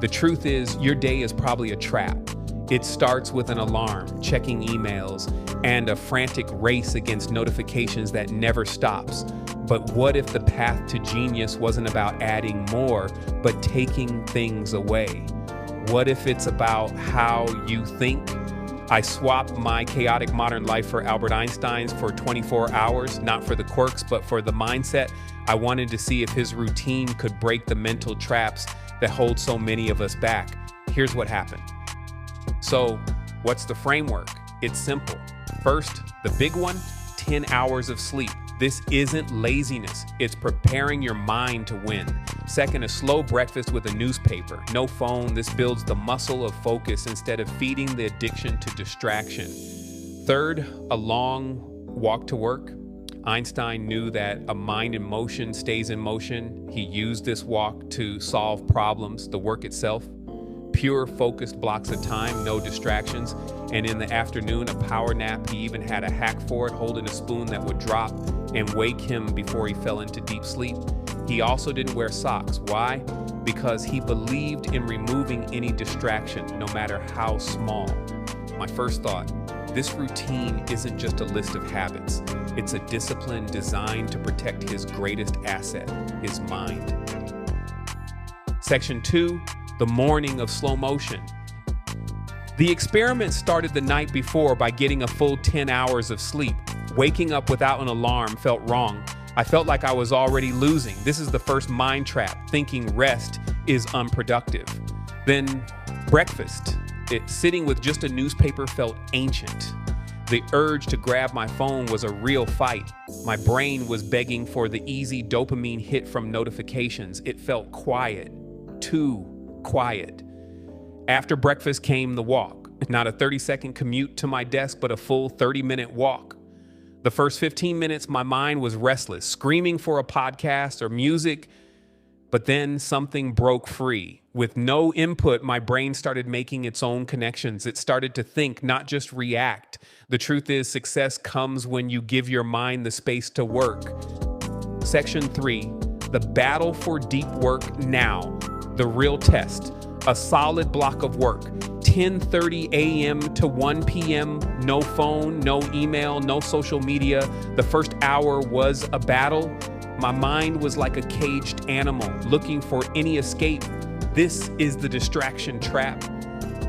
The truth is, your day is probably a trap. It starts with an alarm, checking emails, and a frantic race against notifications that never stops. But what if the path to genius wasn't about adding more, but taking things away? What if it's about how you think? I swapped my chaotic modern life for Albert Einstein's for 24 hours, not for the quirks, but for the mindset. I wanted to see if his routine could break the mental traps that hold so many of us back. Here's what happened. So, what's the framework? It's simple. First, the big one, 10 hours of sleep. This isn't laziness, it's preparing your mind to win. Second, a slow breakfast with a newspaper. No phone, this builds the muscle of focus instead of feeding the addiction to distraction. Third, a long walk to work. Einstein knew that a mind in motion stays in motion. He used this walk to solve problems, the work itself. Pure focused blocks of time, no distractions. And in the afternoon, a power nap. He even had a hack for it, holding a spoon that would drop and wake him before he fell into deep sleep. He also didn't wear socks. Why? Because he believed in removing any distraction, no matter how small. My first thought, this routine isn't just a list of habits. It's a discipline designed to protect his greatest asset, his mind. Section 2, the morning of slow motion. The experiment started the night before by getting a full 10 hours of sleep. Waking up without an alarm felt wrong. I felt like I was already losing. This is the first mind trap, thinking rest is unproductive. Then breakfast. Sitting with just a newspaper felt ancient. The urge to grab my phone was a real fight. My brain was begging for the easy dopamine hit from notifications. It felt quiet, too quiet. After breakfast came the walk. Not a 30-second commute to my desk, but a full 30-minute walk. The first 15 minutes, my mind was restless, screaming for a podcast or music, but then something broke free. With no input, my brain started making its own connections. It started to think, not just react. The truth is, success comes when you give your mind the space to work. Section 3, the battle for deep work now, the real test. A solid block of work, 10:30 a.m. to 1 p.m., no phone, no email, no social media. The first hour was a battle. My mind was like a caged animal looking for any escape. This is the distraction trap.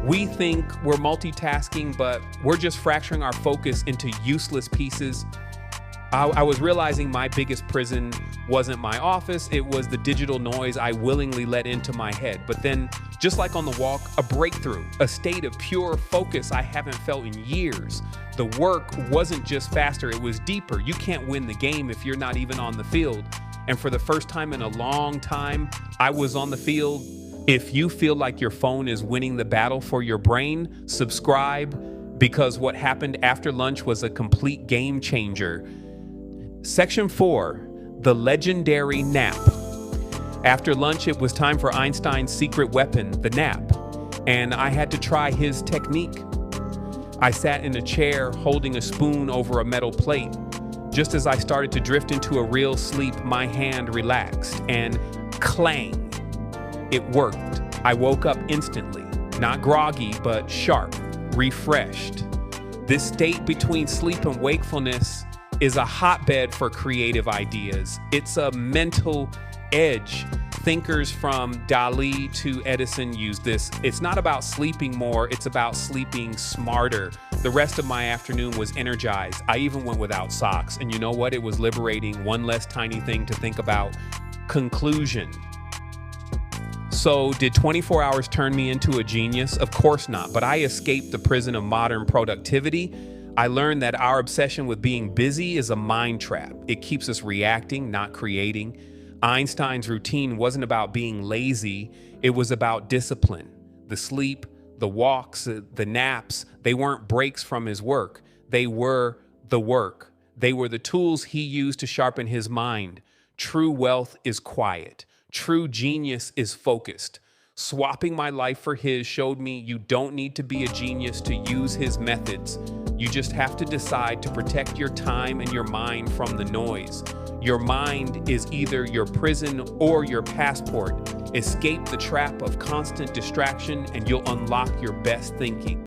We think we're multitasking, but we're just fracturing our focus into useless pieces. I was realizing my biggest prison wasn't my office, it was the digital noise I willingly let into my head. But then, just like on the walk, a breakthrough, a state of pure focus I haven't felt in years. The work wasn't just faster, it was deeper. You can't win the game if you're not even on the field. And for the first time in a long time, I was on the field. If you feel like your phone is winning the battle for your brain, subscribe, because what happened after lunch was a complete game changer. Section 4, the legendary nap. After lunch, it was time for Einstein's secret weapon, the nap, and I had to try his technique. I sat in a chair holding a spoon over a metal plate. Just as I started to drift into a real sleep, my hand relaxed and clang. It worked. I woke up instantly, not groggy, but sharp, refreshed. This state between sleep and wakefulness is a hotbed for creative ideas. It's a mental edge. Thinkers from Dali to Edison use this. It's not about sleeping more, it's about sleeping smarter. The rest of my afternoon was energized. I even went without socks. And you know what? It was liberating. One less tiny thing to think about. Conclusion. So, did 24 hours turn me into a genius? Of course not, but I escaped the prison of modern productivity. I learned that our obsession with being busy is a mind trap. It keeps us reacting, not creating. Einstein's routine wasn't about being lazy, it was about discipline. The sleep, the walks, the naps, they weren't breaks from his work. They were the work. They were the tools he used to sharpen his mind. True wealth is quiet. True genius is focused. Swapping my life for his showed me you don't need to be a genius to use his methods. You just have to decide to protect your time and your mind from the noise. Your mind is either your prison or your passport. Escape the trap of constant distraction and you'll unlock your best thinking.